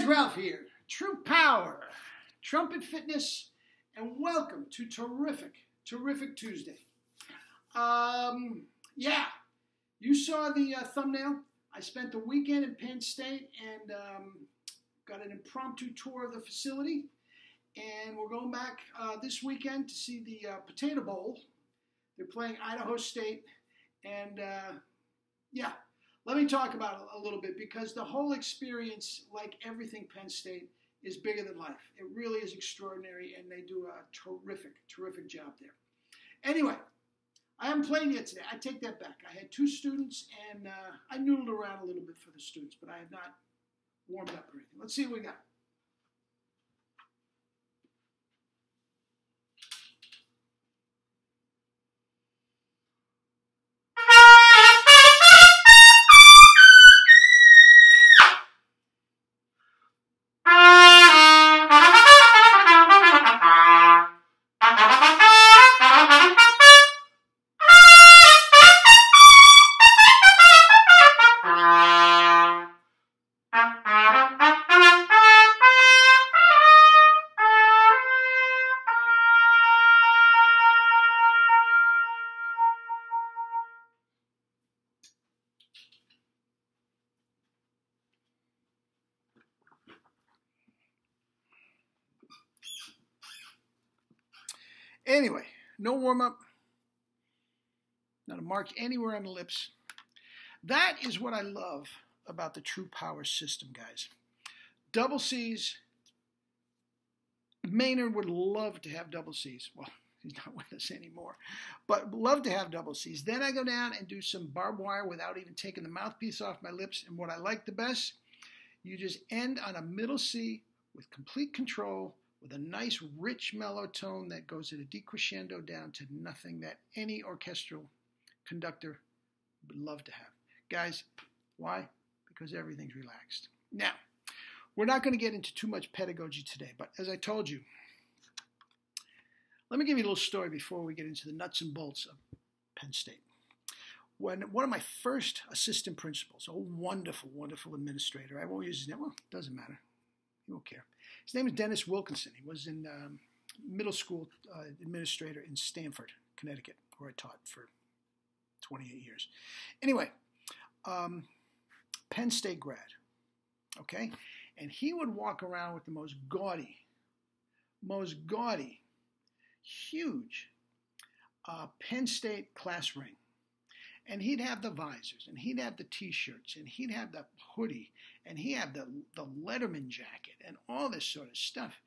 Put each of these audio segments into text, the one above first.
guys, Ralph here. True Power, Trumpet Fitness, and welcome to Terrific Tuesday. Yeah, you saw the thumbnail. I spent the weekend in Penn State and got an impromptu tour of the facility. And we're going back this weekend to see the Potato Bowl. They're playing Idaho State. And yeah, let me talk about it a little bit, because the whole experience, like everything Penn State, is bigger than life. It really is extraordinary, and they do a terrific job there. Anyway, I haven't played yet today. I take that back. I had 2 students, and I noodled around a little bit for the students, but I have not warmed up or anything. Let's see what we got. Anyway, no warm-up, not a mark anywhere on the lips. That is what I love about the True Power system, guys. Double C's. Maynard would love to have double C's. Well, he's not with us anymore, but love to have double C's. Then I go down and do some barbed wire without even taking the mouthpiece off my lips. And what I like the best, you just end on a middle C with complete control, with a nice, rich, mellow tone that goes at a decrescendo down to nothing that any orchestral conductor would love to have. Guys, why? Because everything's relaxed. Now, we're not going to get into too much pedagogy today, but as I told you, let me give you a little story before we get into the nuts and bolts of Penn State. When one of my first assistant principals, a wonderful, wonderful administrator, I won't use his name, well, it doesn't matter, you won't care. His name is Dennis Wilkinson. He was in middle school administrator in Stamford, Connecticut, where I taught for 28 years. Anyway, Penn State grad, okay? And he would walk around with the most gaudy, huge Penn State class ring. And he'd have the visors, and he'd have the T-shirts, and he'd have the hoodie, and he'd have the Letterman jacket, and all this sort of stuff.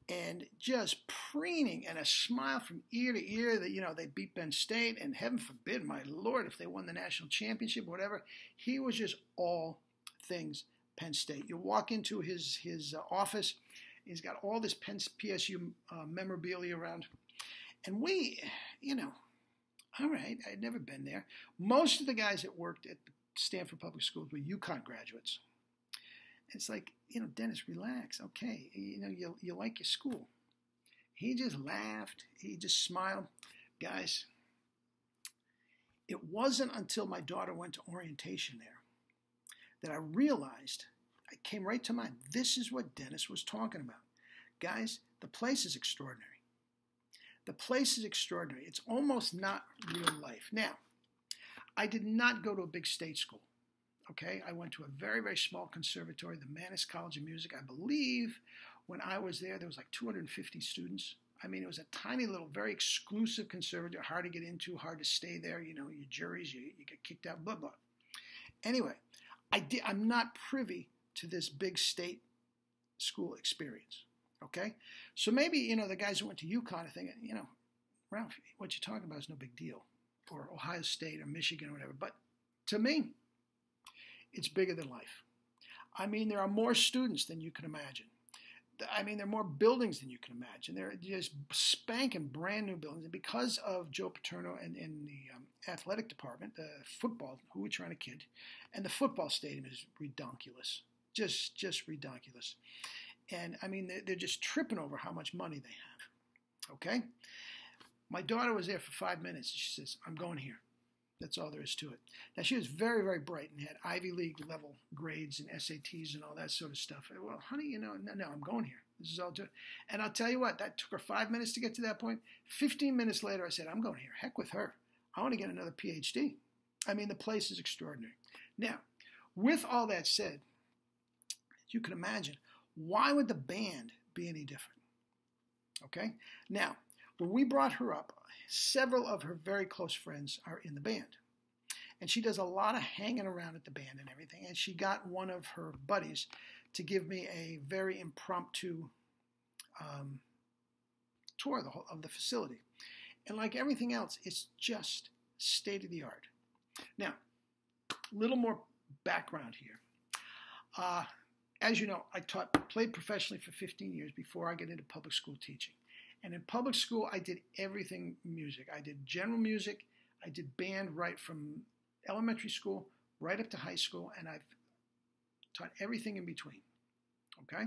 And just preening, and a smile from ear to ear that, you know, they beat Penn State, and heaven forbid, my Lord, if they won the national championship or whatever. He was just all things Penn State. You walk into his office, he's got all this PSU memorabilia around. And we, you know, all right, I'd never been there. Most of the guys that worked at Stanford Public Schools were UConn graduates. It's like, you know, Dennis, relax. Okay, you know, you like your school. He just laughed. He just smiled. Guys, it wasn't until my daughter went to orientation there that I realized, it came right to mind, this is what Dennis was talking about. Guys, the place is extraordinary. The place is extraordinary. It's almost not real life. Now, I did not go to a big state school, okay? I went to a very, very small conservatory, the Mannes College of Music. I believe when I was there was like 250 students. I mean, it was a tiny little, very exclusive conservatory, hard to get into, hard to stay there. You know, your juries, you get kicked out, blah, blah. Anyway, I'm not privy to this big state school experience. Okay, so maybe, you know, the guys who went to UConn are thinking, you know, Ralph, what you're talking about is no big deal, or Ohio State or Michigan or whatever. But to me, it's bigger than life. I mean, there are more students than you can imagine. I mean, there are more buildings than you can imagine. They're just spanking brand new buildings. And because of Joe Paterno and the athletic department, the football, who we're trying to kid, and the football stadium is redonkulous, just redonkulous. And, I mean, they're just tripping over how much money they have, okay? My daughter was there for 5 minutes. She says, I'm going here. That's all there is to it. Now, she was very, very bright and had Ivy League level grades and SATs and all that sort of stuff. Well, honey, no, I'm going here. This is all to it. And I'll tell you what, that took her 5 minutes to get to that point. 15 minutes later, I said, I'm going here. Heck with her. I want to get another PhD. I mean, the place is extraordinary. Now, with all that said, as you can imagine, why would the band be any different? Okay? Now, when we brought her up, several of her very close friends are in the band. And she does a lot of hanging around at the band and everything. And she got one of her buddies to give me a very impromptu tour of the facility. And like everything else, it's just state of the art. Now, a little more background here. As you know, I played professionally for 15 years before I got into public school teaching. And in public school, I did everything music. I did general music. I did band right from elementary school right up to high school, and I've taught everything in between. Okay?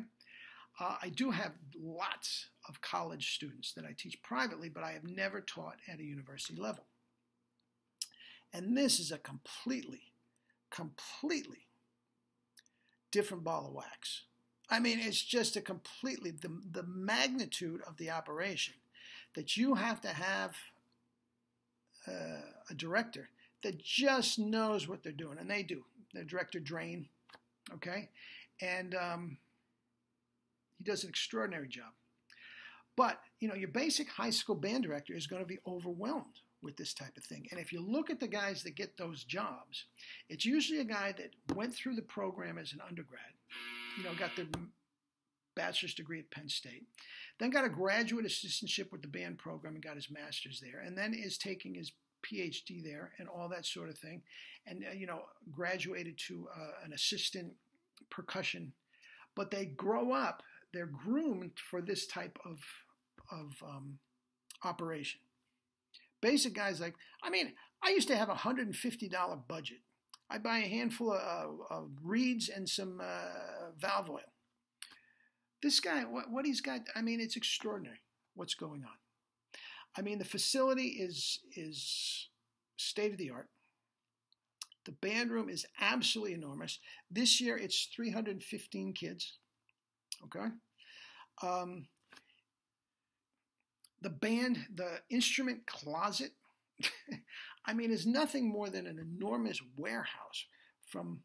I do have lots of college students that I teach privately, but I have never taught at a university level. And this is a completely different ball of wax. I mean, it's just a completely, the magnitude of the operation that you have to have a director that just knows what they're doing, and they do. The director, Drain, okay? And he does an extraordinary job. But, you know, your basic high school band director is going to be overwhelmed with this type of thing. And if you look at the guys that get those jobs, it's usually a guy that went through the program as an undergrad, you know, got their bachelor's degree at Penn State, then got a graduate assistantship with the band program and got his master's there, and then is taking his PhD there and all that sort of thing, and, you know, graduated to an assistant percussion. But they grow up, they're groomed for this type of operation. Basic guys like, I mean, I used to have a $150 budget. I buy a handful of reeds and some valve oil. This guy, what he's got, I mean, it's extraordinary what's going on. I mean, the facility is state of the art. The band room is absolutely enormous. This year, it's 315 kids. Okay? The instrument closet, I mean, is nothing more than an enormous warehouse from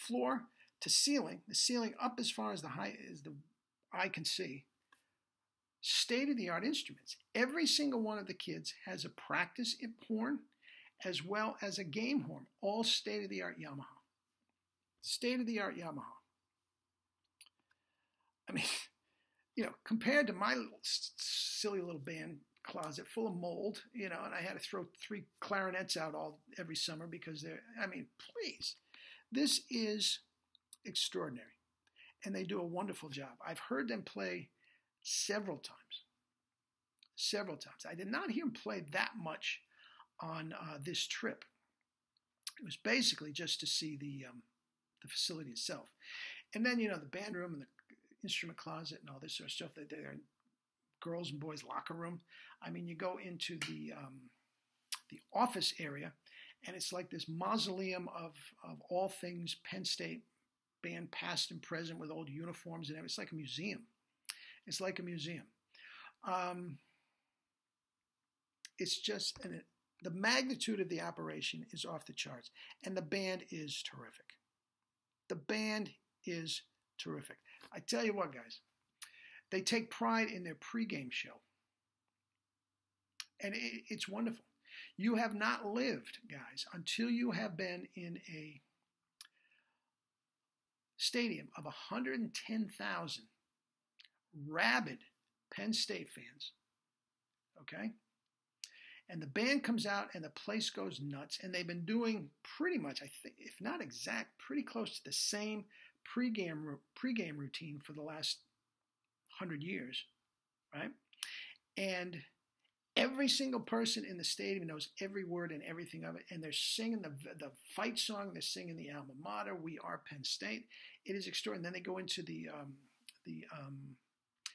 floor to ceiling, the ceiling up as far as the eye can see. State-of-the-art instruments. Every single one of the kids has a practice horn as well as a game horn, all state-of-the-art Yamaha. State-of-the-art Yamaha. I mean, you know, compared to my little silly little band closet full of mold, you know, and I had to throw 3 clarinets out every summer because they're, I mean, please. This is extraordinary. And they do a wonderful job. I've heard them play several times. Several times. I did not hear them play that much on this trip. It was basically just to see the facility itself. And then, you know, the band room and the instrument closet and all this sort of stuff. They're in girls' and boys' locker room. I mean, you go into the office area, and it's like this mausoleum of all things Penn State band, past and present, with old uniforms and everything. It's like a museum. It's like a museum. It's just, and the magnitude of the operation is off the charts, and the band is terrific. The band is terrific. I tell you what, guys, they take pride in their pregame show, and it's wonderful. You have not lived, guys, until you have been in a stadium of 110,000 rabid Penn State fans, okay? And the band comes out and the place goes nuts, and they've been doing pretty much, I think, if not exact, pretty close to the same pregame routine for the last 100 years, right? And every single person in the stadium knows every word and everything of it, and they're singing the fight song, they're singing the alma mater, "We Are Penn State." It is extraordinary. Then they go into the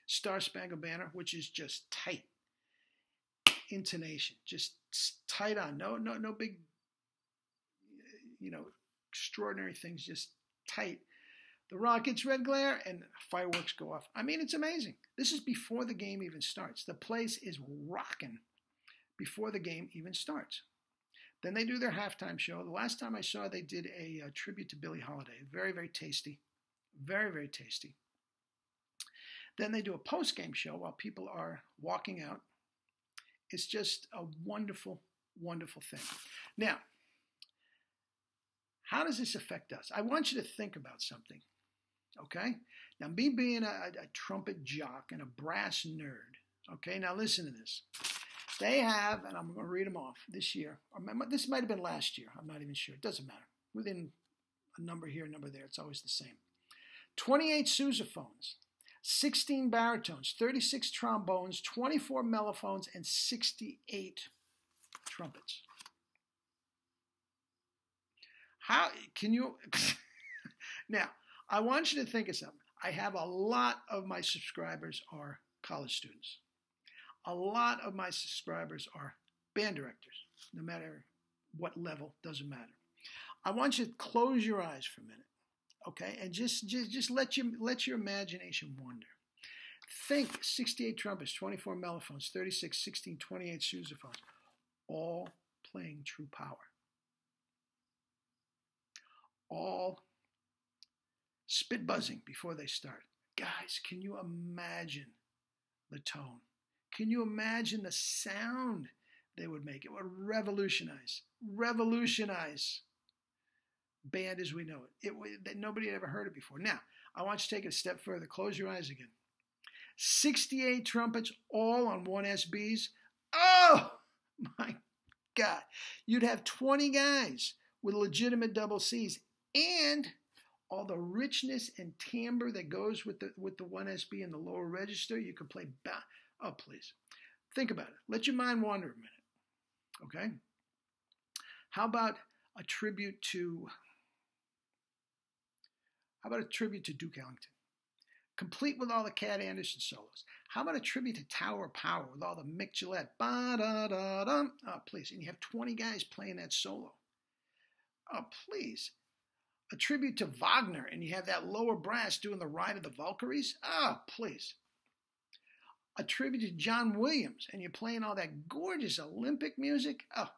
Star Spangled Banner, which is just tight. intonation, just tight on. No big, extraordinary things, just tight. The Rockets red glare and fireworks go off. I mean, it's amazing. This is before the game even starts. The place is rocking before the game even starts. Then they do their halftime show. The last time I saw, they did a tribute to Billie Holiday. Very, very tasty. Very, very tasty. Then they do a post-game show while people are walking out. It's just a wonderful, wonderful thing. Now, how does this affect us? I want you to think about something, okay? Now, me being a trumpet jock and a brass nerd, okay? Now, listen to this. They have, and I'm going to read them off this year. Or this might have been last year. I'm not even sure. It doesn't matter. Within a number here, a number there, it's always the same. 28 sousaphones, 16 baritones, 36 trombones, 24 mellophones, and 68 trumpets. How can you... Now, I want you to think of something. I have a lot of my subscribers are college students. A lot of my subscribers are band directors, no matter what level, doesn't matter. I want you to close your eyes for a minute, okay? And just let your imagination wander. Think 68 trumpets, 24 mellophones, 36, 16, 28 sousaphones, all playing true power. All spit buzzing before they start. Guys, can you imagine the tone? Can you imagine the sound they would make? It would revolutionize band as we know it. Nobody had ever heard it before. Now, I want you to take it a step further. Close your eyes again. 68 trumpets, all on one SBs. Oh, my God. You'd have 20 guys with legitimate double Cs and all the richness and timbre that goes with the one SB in the lower register. You could play... Oh, please. Think about it. Let your mind wander a minute. Okay? How about a tribute to Duke Ellington? Complete with all the Cat Anderson solos. How about a tribute to Tower of Power with all the Mick Gillette? Ba-da-da-dum. Oh, please. And you have 20 guys playing that solo. Oh, please. A tribute to Wagner, and you have that lower brass doing the Ride of the Valkyries? Oh, please. A tribute to John Williams, and you're playing all that gorgeous Olympic music? Oh,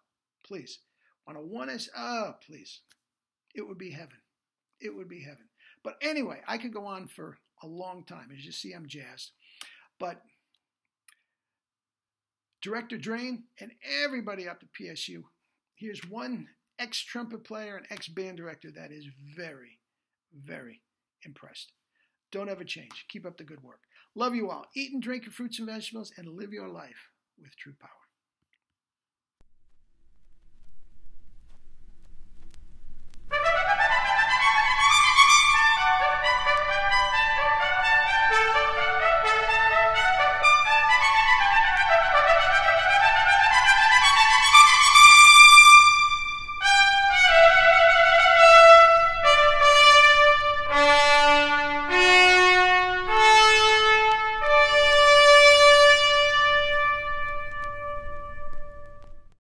please. On a 1S, oh, please. It would be heaven. It would be heaven. But anyway, I could go on for a long time. As you see, I'm jazzed. But Director Drain and everybody up to PSU, here's one ex-trumpet player and ex-band director that is very, very impressed. Don't ever change. Keep up the good work. Love you all. Eat and drink your fruits and vegetables and live your life with true power.